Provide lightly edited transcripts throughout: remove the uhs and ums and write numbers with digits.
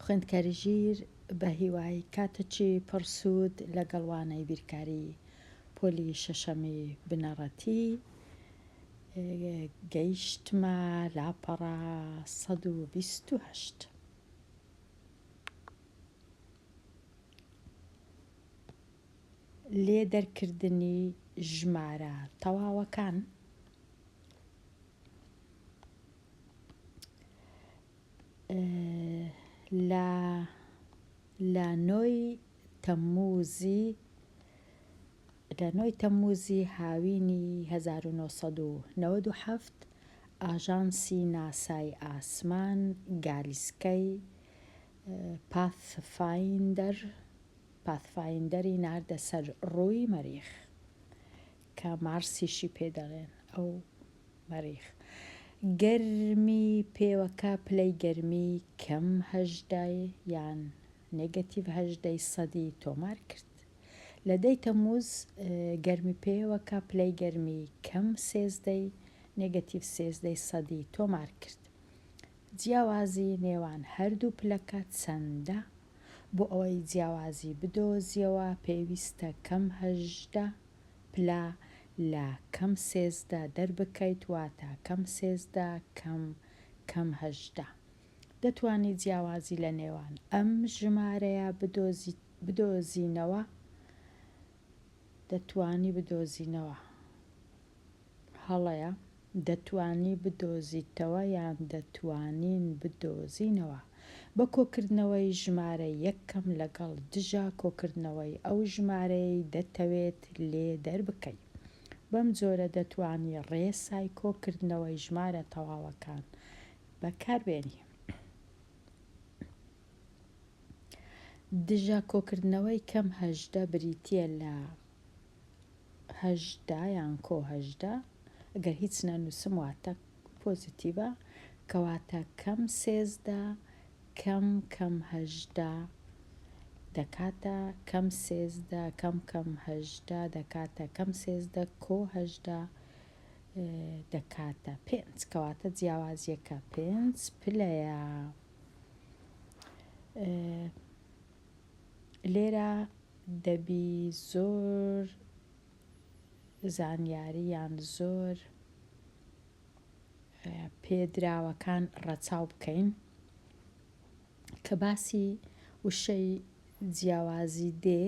خوێندکاری ژیر بە هیوای کاتێکی پڕسوود لەگەڵوانەی بیرکاری پۆلی شەشەمی بنەڕەتی گەیشتمە لاپەڕە 128. لێدەرکردنی ژمارە تەواوەکان. لە نۆی تەمموزی هاوینی 1997 ئاژانسی ناسای ئاسمان گالیسکەی پاثفایندەری ناردە سەر ڕووی مەریخ کە مارسیشی پێدەڵێن. ئەو مەریخ گەرمی پێوەکە پلەی گەرمی کەم 18 یان -18% تۆمار کرد. لە دەی تەمموز گەرمی پێوەکە پلەی گەرمی کەم 13% تۆمار کرد. جیاوازی نێوان هەردوو پلەکە چەندە؟ بۆ ئەوەی جیاوازی بدۆزیەوە پێویستە کەم 18 پلە لە کەم 13 دەربکەیت، واتە کەم 13 کەم 18. دەتوانی جیاوازی لە نێوان ئەم ژمارەیە بدۆزینەوە. هەڵەیە دەتوانی بدۆزیتەوە یان دەتوانین بدۆزینەوە بە کۆکردنەوەی ژمارەی یەکەم لەگەڵ دژە کۆکردنەوەی ئەو ژمارەی دەتەوێت لێ دەربکەی. بەم جۆرە دەتوانی ڕێسای کۆکردنەوەی ژمارە تەواوەکان بەکاربێنی. دژە کۆکردنەوەی کەم 18 بریتیە لە 18 یان کۆ 18. ئەگەر هیچ نەنووسم واتە پۆزیتیڤە، کەواتە کەم 13 کەم 18 دەکاتە کەم 13 کەم 18 دەکاتە کەم 13 کۆ 18 دەکاتە 5، کەواتە جیاوازیەکە 5 پلەیە. لێرە دەبی زۆر زانیاری یان زۆر پێدراوەکان ڕەچاو بکەین کە باسی وشەی جیاوازی دێ.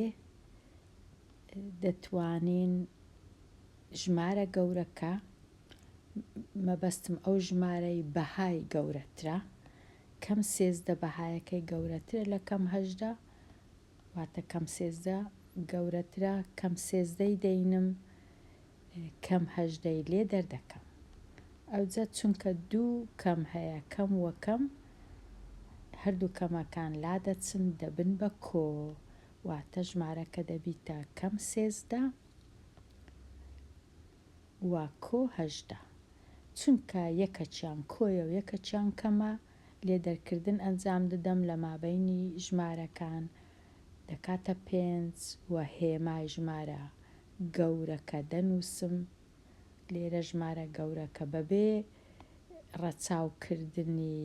دەتوانین ژمارە گەورەکە، مەبەستم ئەو ژمارەی بەهای گەورەترە، کەم 13 بەهایەکەی گەورەترە لە کەم 18، واتە کەم 13 گەورەترە، کەم 13ی دەینم کەم 18ی لێ دەردەکەم. ئەوجە چونکە دوو کەم هەیە، کەم وە کەم، هەردوو کەمەکان لادەچن دەبن بە کۆ، واتە ژمارەکە دەبیتە کەم 13 و کۆ 18. چونکە یەکەچیان کۆیە و یەکەچیان کەمە، لێدەرکردن ئەنجام دەدەم لە مابەینی ژمارەکان دەکاتە 5 و هێمای ژمارە گەورەکە دەنووسم. لێرە ژمارە گەورەکە بەبێ ڕەچاوکردنی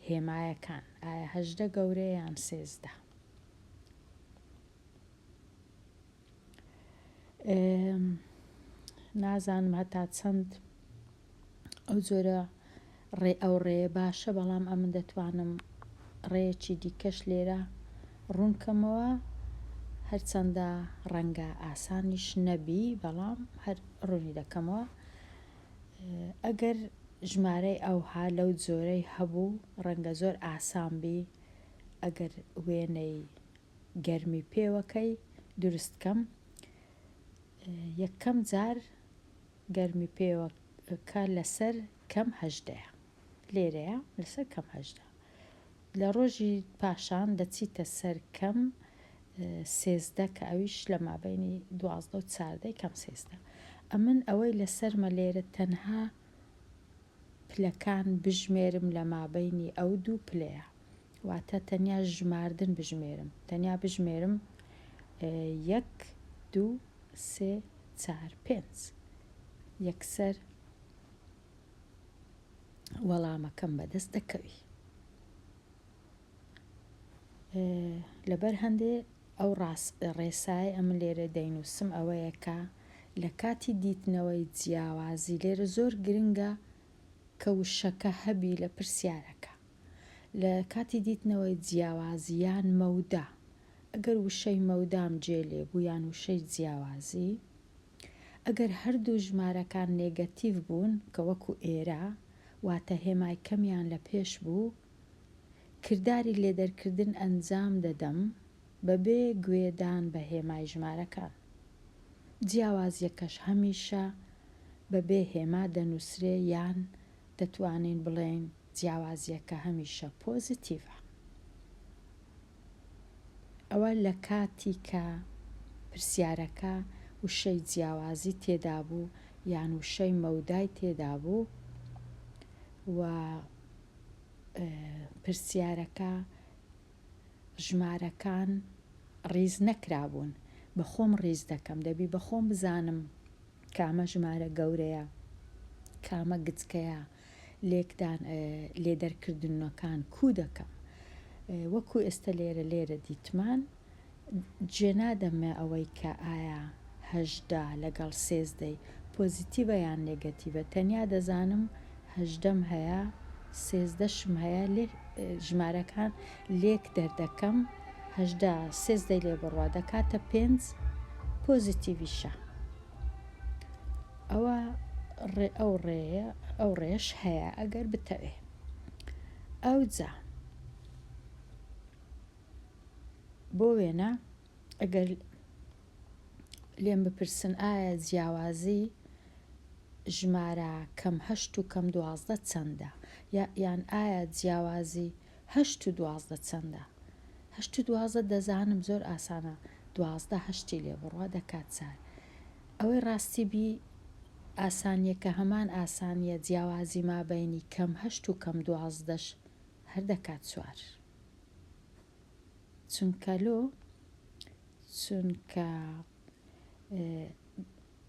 هێمایەکان، ئایا 18 گەورەیە یان 13. نازانم هەتا چەند ئەو جۆرە ئەو ڕێیە باشە، بەڵام ئەمن دەتوانم ڕێیەکی دیکەش لێرە ڕوونکەمەوە، هەرچەندە ڕەنگە ئاسانیش نەبی، بەڵام هەر ڕوونی دەکەمەوە. ئەگەر ژمارەی ئەوها لەو جۆرەی هەبوو ڕەنگە زۆر ئاسان بی ئەگەر وێنەی گەرمی پێوەکەی دروستکەم. یەکەم جار گەرمی پێوەکە لەسەر کەم 18، لێرەیە لەسەر کەم 18. لە ڕۆژی پاشان دەچیتە سەر کەم 13 کە ئەویش لە مابەینی 12 و 14 کەم 13. ئەمن ئەوەی لەسەرمە لێرە تەنها پلەکان بژمێرم لە مابەینی ئەو دوو پلەیە، واتە تەنیا ژماردن بژمێرم، تەنیا بژمێرم 1 2 3 4 5. یەکسەر وەڵامەکەم بەدەست دەکەوی. لەبەر هەندێ ئەو ڕێسای ئەم لێرە دەینووسم ئەوەیە کە لە کاتی دیتنەوەی جیاوازی لێرە زۆر گرنگە کە وشەکە هەبی لە پرسیارەکە. لە کاتی دیتنەوەی جیاوازیان مەودا ئەگەر وشەی مەودام جێ لێبوو یان وشەی جیاوازی، ئەگەر هەردوو ژمارەکان نێگەتیڤ بوون کە وەکو ئێرە واتە هێمای کەمیان لە پێش بوو، کردداری لێدەرکردن ئەنجام دەدەم بەبێ گوێدان بە هێمای ژمارەکان. جیاوازیەکەش هەمیشە بەبێ هێما دەنووسرێ یان دەتوانین بڵێن جیاوازیەکە هەمیشە پۆزیتیڤە. ئەوە لە کاتی کە پرسیارەکە وشەی جیاوازی تێدا بوو یان وشەی مەودای تێدا بوو و پرسیارەکە ژمارەکان ڕیز نەکرابوون. بەخۆم ڕیز دەکەم، دەبی بەخۆم بزانم کامە ژمارە گەورەیە کامە گچکەیە، لێدەرکردنەکان کو دەکەم. وەکو ئێستا لێرە دیتمان جێنادەمە ئەوەی کە ئایا هەژدا لەگەڵ سێزدەی پۆزیتیڤە یان نێگەتیڤە، تەنیا دەزانم هەژدەم هەیە سێزدەشم هەیە، ژمارەکان لێک دەردەکەم، هەژدا سێزدەی لێ بڕوا دەکاتە 5 پۆزیتیڤیشە. ئەو ڕێش هەیە ئەگەر بتەوێ. ئەوجا بۆ وێنە ئەگەر لێم بپرسن ئایا جیاوازی ژمارە کەم 8 و کەم 12 چەندە، یان ئایا جیاوازی 8 و 12 چەندە؟ 8 و 12 دەزانم زۆر ئاسانە، 12 هەشتی لێ بڕوا دەکات 4. ئەوەی ڕاستی بی ئاسانیەکە هەمان ئاسانیە جیاوازی مابەینی کەم 8 و کەم 12ش هەر دەکات 4. چونکە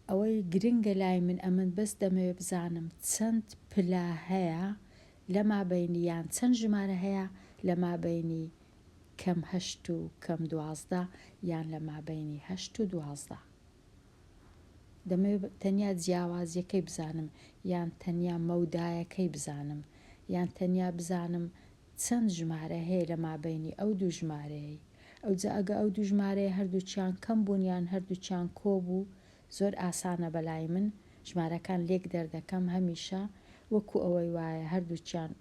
ئەوەی گرنگە لای من ئەمن بەس دەمەوێت بزانم چەند پلا هەیە لە مابەینی یان چەند ژمارە هەیە لە مابەینی کەم 8 و کەم 12 یان لە مابەینی 8 و 12. دەمەوێت تەنیا جیاوازیەکەی بزانم یان تەنیا مەودایەکەی بزانم یان تەنیا بزانم چەند ژمارە هەیە لە مابەینی ئەو دوو ژمارەیە. ئەوجا ئەگە ئەو دوو ژمارەیە هەردووچیان کەم بوون یان هەردووچیان کۆبوو، زۆر ئاسانە بەلای من ژمارەکان لێک دەردەکەم هەمیشە وەکو ئەوەی وایە هەردووچیان،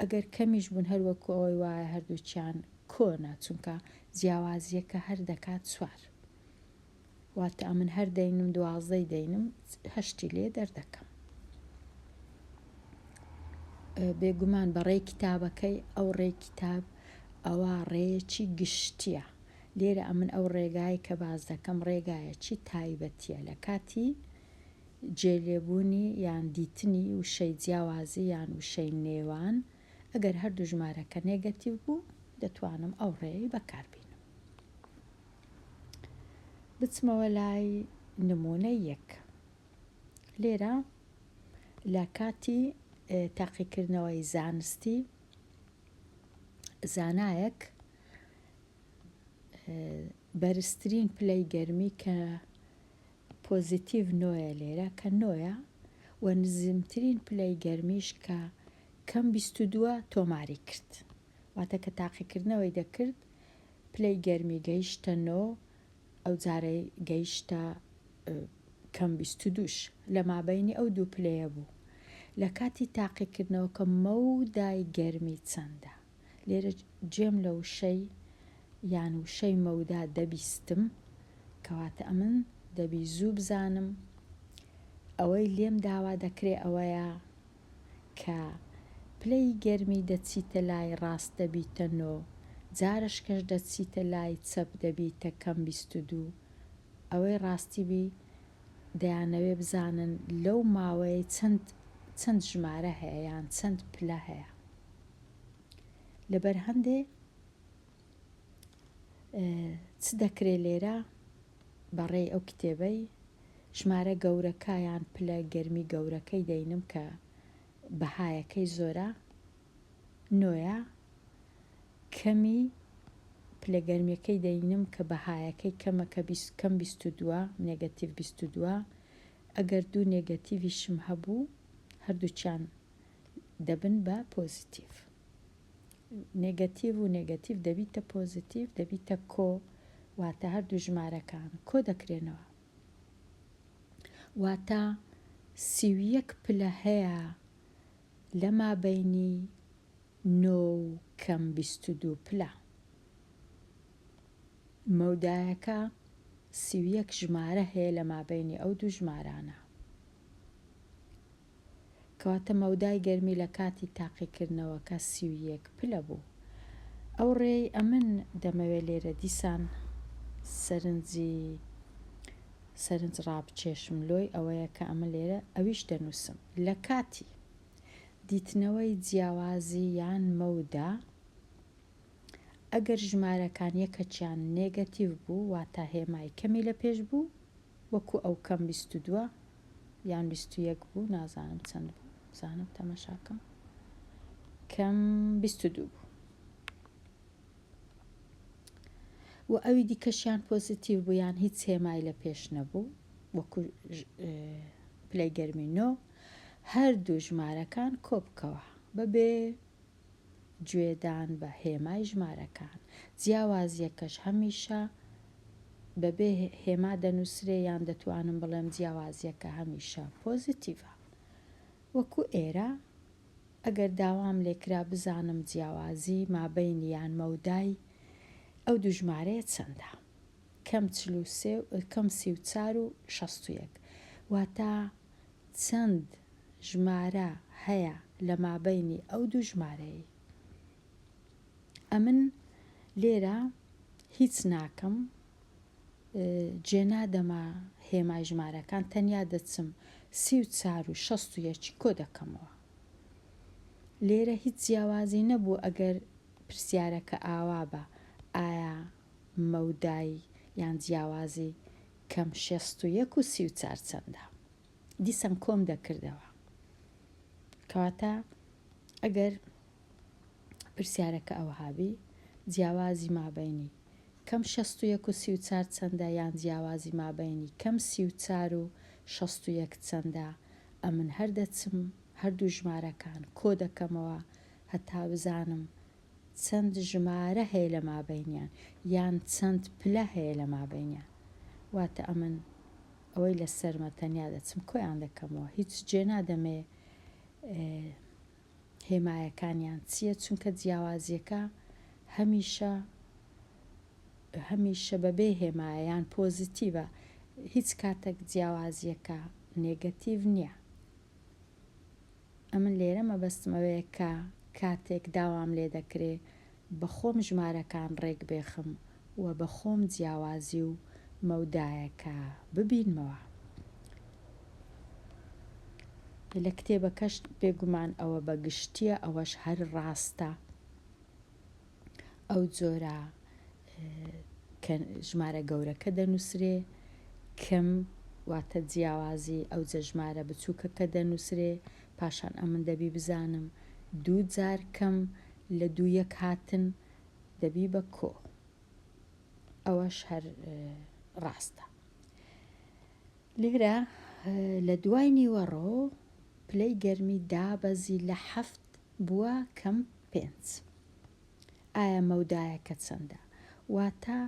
ئەگەر کەمیش بوون هەر وەکو ئەوەی وایە هەردووچیان کۆنا، چونکە جیاوازیەکە هەر دەکات 4. واتە ئەمن هەر دەینم 12 دەینم 8 لێ دەردەکەم. بێگومان بەڕێی کتابەکەی ئەو ڕێی کتاب ئەوە ڕێیەکی گشتیە. لێرە ئەمن ئەو ڕێگای کە باز دەکەم ڕێگایەکی تایبەتیە لە کاتی جێلێبوونی یان دیتنی وشەی جیاوازی یان وشەی نێوان. ئەگەر هەردوو ژمارەکە نێگەتیڤ بوو دەتوانم ئەو ڕێی بەکاربێنم. بچمەوە لای نمونەی 1. لێرە لە کاتی تاقیکردنەوەی زانستی زانایەک بەرزترین پلەی گەرمی کە پۆزیتیڤ 9 لێرە کە 9 و نزمترین پلەی گەرمیش کە کەم 22 تۆماری کرد. واتە کە تاقیکردنەوەی دەکرد پلەی گەرمی گەیشتە 9 ئەو جارەی گەیشتە کەم 22ش لە مابەینی ئەو دوو پلەیە بوو. لە کاتی تاقیکردنەوە کە مەودای گەرمی چەندە، لێرە جێم لە وشەی یان وشەی مەودا دەبیستم، کەواتە ئەمن دەبی زوو بزانم ئەوەی لێم داوا دەکرێت ئەوەیە کە پلەی گەرمی دەچیتە لای ڕاست دەبیتە 9، جارش کەش دەچیتە لای چەپ دەبیتە کەم 22. ئەوەی ڕاستی بی دەیانەوێ بزانن لەو ماوەی چەند ژمارە هەیە یان چەند پلە هەیە. لەبەر هەندێ چ دەکرێت لێرە بەڕێی ئەو کتێبەی ژمارە گەورەکە یان پلە گەرمی گەورەکەی دەینم کە بەهایەکەی زۆرە 9 کەمی پلەگەرمیەکەی دەینم کە بەهایەکەی کەمە کەم 22 نێگەتیڤ 22 ئەگەر دوو نێگەتیڤیشم هەبوو هەردووچیان دەبن بە پۆزیتیڤ. نێگەتیڤ و نێگەتیڤ دەبیتە پۆزیتیڤ دەبیتە کۆ واتە هەردوو ژمارەکان کۆ دەکرێنەوە. واتە 31 پلە هەیە لە مابەینی 9 و کەم 22 پلە. مەودایەکە 31 ژمارە هەیە لە مابەینی ئەو دوو ژمارانە. کەواتە مەودای گەرمی لە کاتی تاقیکردنەوەکە 31 پلە بوو. ئەو ڕێی ئەمن دەمەوێت لێرە دیسان سەرنج ڕابچێشم لۆی ئەوەیە کە ئەمە لێرە ئەویش دەنووسم لە کاتی دیتنەوەی جیاوازی یان مەودا ئەگەر ژمارەکان یەکەچیان نێگەتیڤ بوو واتە هێمای کەمی لە پێش بوو وەکو ئەو کەم 22 یان 21 بوو نازانم چەند بوو زانم تەمەشاکەم کەم 22 بوو و ئەوی دیکەشیان پۆزیتیڤ بوو یان هیچ هێمای لە پێش نەبوو وەکو پلەی گەرمی 9 هەردوو ژمارەکان کۆبکەوە بەبێ گوێدان بە هێمای ژمارەکان. جیاوازیەکەش هەمیشە بەبێ هێما دەنووسرێ یان دەتوانم بڵێم جیاوازیەکە هەمیشە پۆزیتیڤە. وەکو ئێرە ئەگەر داوام لێکرا بزانم جیاوازی مابەینی یان مەودای ئەو دوو ژمارەیە چەندە کەم 34 و 61 واتە چەند ژمارە هەیە لە مابەینی ئەو دوو ژمارەیە. ئەمن لێرە هیچ ناکەم جێنادەما هێمای ژمارەکان تەنیا دەچم 34 و 61 کۆ دەکەمەوە. لێرە هیچ جیاوازی نەبوو ئەگەر پرسیارەکە ئاوا بە ئایا مەودای یان جیاوازی کەم 61 و 34 چەندە دیسان کۆم دەکردەوە. کەواتە ئەگەر پرسیارەکە ئەوهابی جیاوازی مابەینی کەم 61 و 34 چەندە یان جیاوازی مابەینی کەم 34 و 61 چەندە ئەمن هەردەچم هەردوو ژمارەکان کۆ دەکەمەوە هەتا بزانم چەند ژمارە هەیە لە مابەینیان یان چەند پلە هەیە لە مابەینیان. واتە ئەمن ئەوەی لە سەرمە تەنیا دەچم کۆیان دەکەمەوە هیچ جێ نادەمێ هێمایەکانیان چییە چونکە جیاوازیەکە هەمیشە بەبێ هێمایەیان پۆزیتیڤە هیچ کاتێک جیاوازیەکە نێگەتیڤ نییە. ئەمن لێرە مەبەستمەوەیە کە کاتێک داوام لێ دەکرێ بەخۆم ژمارەکان ڕێک بێخم و بەخۆم جیاوازی و مەودایەکە ببینمەوە. لە کتێبەکەش بێگومان ئەوە بەگشتیە ئەوەش هەر ڕاستە ئەو جۆرە ژمارە گەورەکە دەنووسرێ کەم واتە جیاوازی ئەو ژمارە بچووکەکە دەنووسرێ پاشان ئەمن دەبی بزانم دوو جار کەم لە 2 هاتن دەبی بە کۆ ئەوەش هەر ڕاستە. لێرە لە دوای نیوەڕۆ پلەی گەرمی دابەزی لە 7 بووە کەم 5 ئایا مەودایەکە چەندە واتە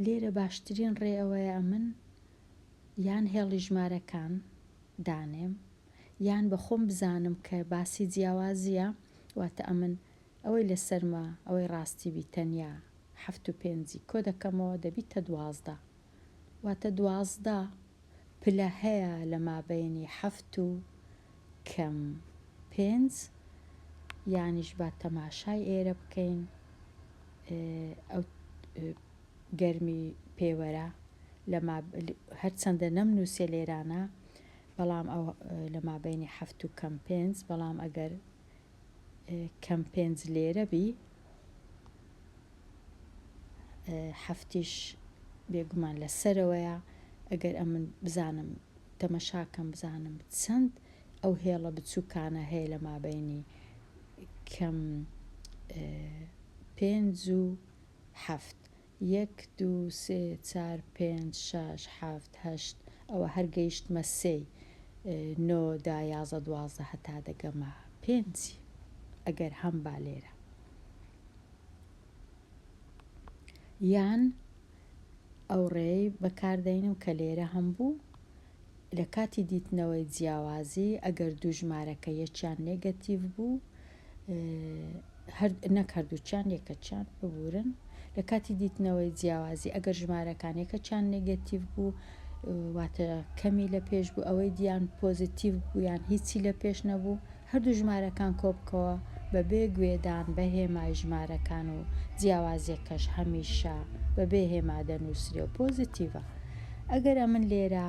لێرە باشترین ڕێ ئەوەیە من یان هێڵی ژمارەکان دانێم یان بەخۆم بزانم کە باسی جیاوازیە واتە ئەمن ئەوەی لەسەرمە ئەوەی ڕاستی بیتەنیا 7 و 5 کۆ دەکەمەوە دەبیتە 12 واتە 12 پلە هەیە لە مابەینی 7 و کەم 5 یانیش با تەماشای ئێرە بکەین ئەو گەرمی پێوەرە هەرچەندە نەمنووسێ لێرانە بەڵام ئەو لە مابەینی 7 و کەم 5 بەڵام ئەگەر کەم 5 لێرە بی هەفتیش بێگومان لەسەرەوەیە ئەگەر ئەمن بزانم تەمەشاکەم بزانم چەند ئەو هێڵە بچووکانە هەیە لە مابەینی کەم 5 و 7 1 2 3 4 5 6 7 8 ئەوە هەرگەیشتمە 3 9 10 11 12 هەتا دەگەمە 5 ئەگەر هەم با لێرە یان ئەو ڕێی بەکاردێنم کە لێرە هەم بوو لە کاتی دیتنەوەی جیاوازی ئەگەر دوو ژمارەکە یەکیان نێگەتیڤ بوو نەک هەردووچیان یەکەچیان ببورن لە کاتی دیتنەوەی جیاوازی ئەگەر ژمارەکان یەکەچیان نێگەتیڤ بوو واتە کەمی لە پێش بوو ئەوەی دییان پۆزیتیڤ بوویان هیچی لە پێش نەبوو هەردوو ژمارەکان کۆبکەوە بەبێ گوێدان بە هێمای ژمارەکان و جیاوازیەکەش هەمیشە بەبێ هێما دەنووسرێ و پۆزیتیڤە ئەگەر ئەمن لێرە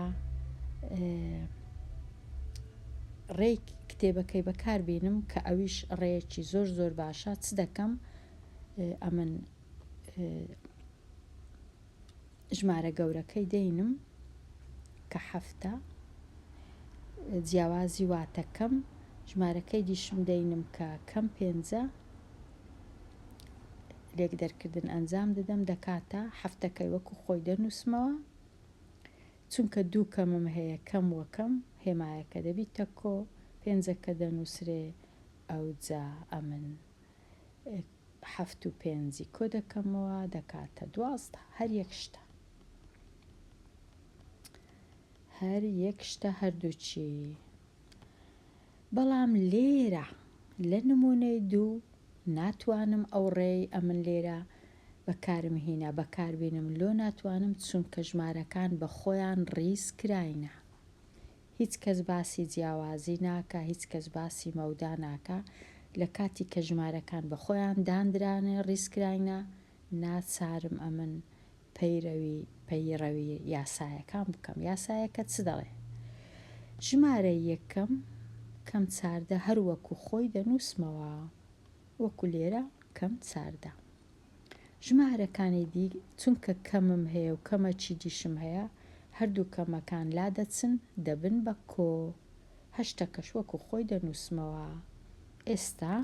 ڕێی کتێبەکەی بەکاربێنم کە ئەویش ڕێیەکی زۆر زۆر باشە چ دەکەم ئەمن ژمارە گەورەکەی دەینم کە 7 جیاوازی واتەکەم ژمارەکەی دیشم دەینم کە کەم 5 لێک دەرکردن ئەنجام دەدەم دەکاتە هەفتەکەی وەکو خۆی دەنووسمەوە چونکە دوو کەمم هەیە کەم وەکەم هێمایەکە دەبیتە کۆ 5ەکە دەنووسرێ ئەو جا ئەمن 7 و 5 کۆ دەکەمەوە دەکاتە 12 هەر یەک شتە هەر یەک شتە هەردووچی بەڵام لێرە لە نمونەی دوو ناتوانم ئەو ڕێی ئەمن لێرە بەکارم هێنا بەکاربێنم لۆ ناتوانم چونکە ژمارەکان بە خۆیان ڕیز کراینە هیچ کەس باسی جیاوازی ناکە هیچ کەس باسی مەودا ناکە لە کاتی کە ژمارەکان بە خۆیان دانرانە ڕیزکراینە ناچارم ئەمن پەیڕەوی یاسایەکان بکەم یاسایەکە چ دەڵێ ژمارە یەکەم کەم 14 هەر وەکو خۆی دەنووسمەوە وەکو لێرە کەم 14 ژمارەکانی دی چونکە کەمم هەیە و کەمەکی دیشم هەیە هەردوو کەمەکان لا دەچن دەبن بە کۆ هەشتەکەش وەکو خۆی دەنووسمەوە ئێستا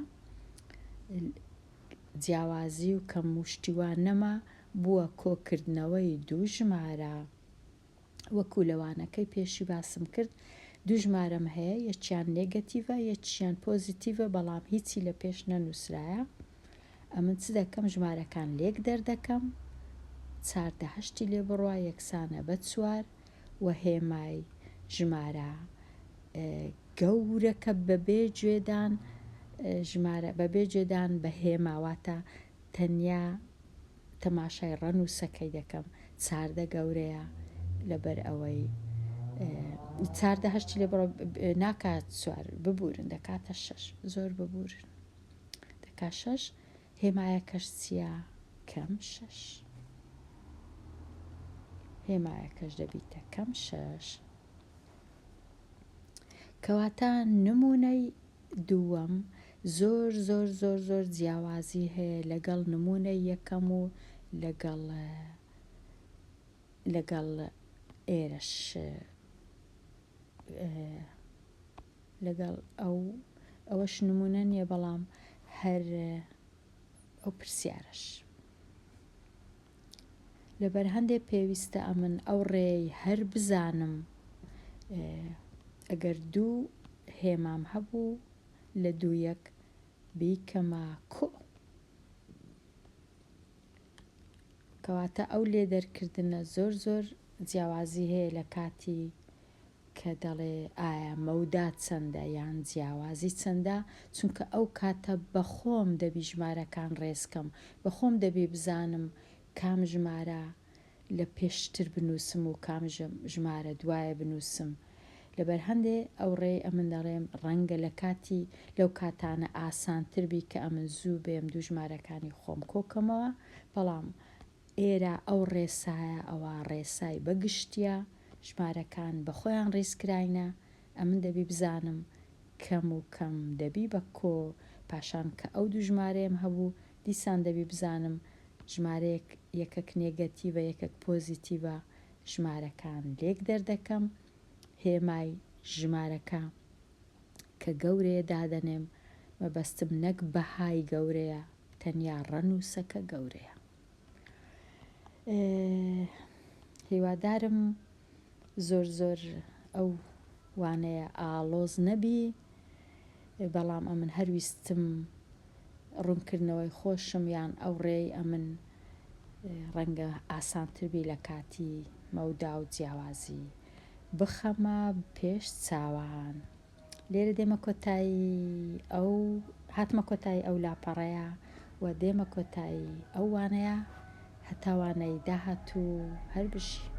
جیاوازی و کەم وشتیوان نەما بووە کۆکردنەوەی دوو ژمارە وەکو لەوانەکەی پێشی باسم کرد دوو ژمارەم هەیە یەکیان نێگەتیڤە یەکیان پۆزیتیڤە بەڵام هیچی لە پێش نەنووسرایە ئەمن چ دەکەم ژمارەکان لێک دەردەکەم 14 هەشتی لێ بڕوا یەکسانە بە 4 و هێمای ژمارە گەورەکە بەبێ گوێدان بە هێماواتە تەنیا تەماشای ڕەنووسەکەی دەکەم 14 گەورەیە لەبەر ئەوەی 14 هەشتی لێ بڕۆ ناکات 4 ببورن دەکاتە 6 زۆر ببورن دەکا 6 هێمایەکەش چییە کەم 6 هێمایەکەش دەبیتە کەم 6 کەواتە نمونەی دووەم زۆر زۆر زۆر زۆر جیاوازی هەیە لەگەڵ نمونەی یەکەم و لەگەڵ ئێرەش لەگەڵ ئەوەش نمونە نییە بەڵام هەر ئەو پرسیارەش لەبەر هەندێک پێویستە ئەمن ئەو ڕێی هەر بزانم ئەگەر دوو هێمام هەبوو لە 2 بیکەمە کۆ کەواتە ئەو لێ دەرکردنە زۆر زۆر جیاوازی هەیە لە کاتی کە دەڵێ ئایا مەودا چەندە یان جیاوازی چەندە چونکە ئەو کاتە بەخۆم دەبی ژمارەکان ڕێزکەم بەخۆم دەبی بزانم کام ژمارە لە پێشتر بنووسم و کام ژمارە دوایە بنووسم لەبەر هەندێ ئەو ڕێ ئەمن دەڵێم ڕەنگە لە کاتی لەو کاتانە ئاسانتر بی کە ئەمن زوو بێم دوو ژمارەکانی خۆم کۆکەمەوە بەڵام ئێرە ئەو ڕێسایە ئەوە ڕێسای بەگشتیە ژمارەکان بە خۆیان ڕێزکراینە ئەمن دەبی بزانم کەم و کەم دەبی بە کۆ پاشان کە ئەو دوو ژمارەیەم هەبوو دیسان دەبی بزانم ژمارەیەک یەکەک نێگەتیڤە یەکەک پۆزیتیڤە ژمارەکان لێک دەردەکەم هێمای ژمارەکە کە گەورەیە دادەنێم مەبەستم نەک بەهای گەورەیە تەنیا ڕەنووسەکە گەورەیە. هیوادارم زۆر ئەو وانەیە ئاڵۆز نەبی، بەڵام ئەمن هەرویستم ڕوونکردنەوەی خۆشم یان ئەو ڕێی ئەمن ڕەنگە ئاسانتربی لە کاتی مەودا و جیاوازی بخەمە پێش چاوان. لێرە دێمە کۆتایی هاتمە کۆتایی ئەو لاپەڕەیە و دێمە کۆتایی ئەو وانەیە هەتا وانەی داهاتوو هەر بژی.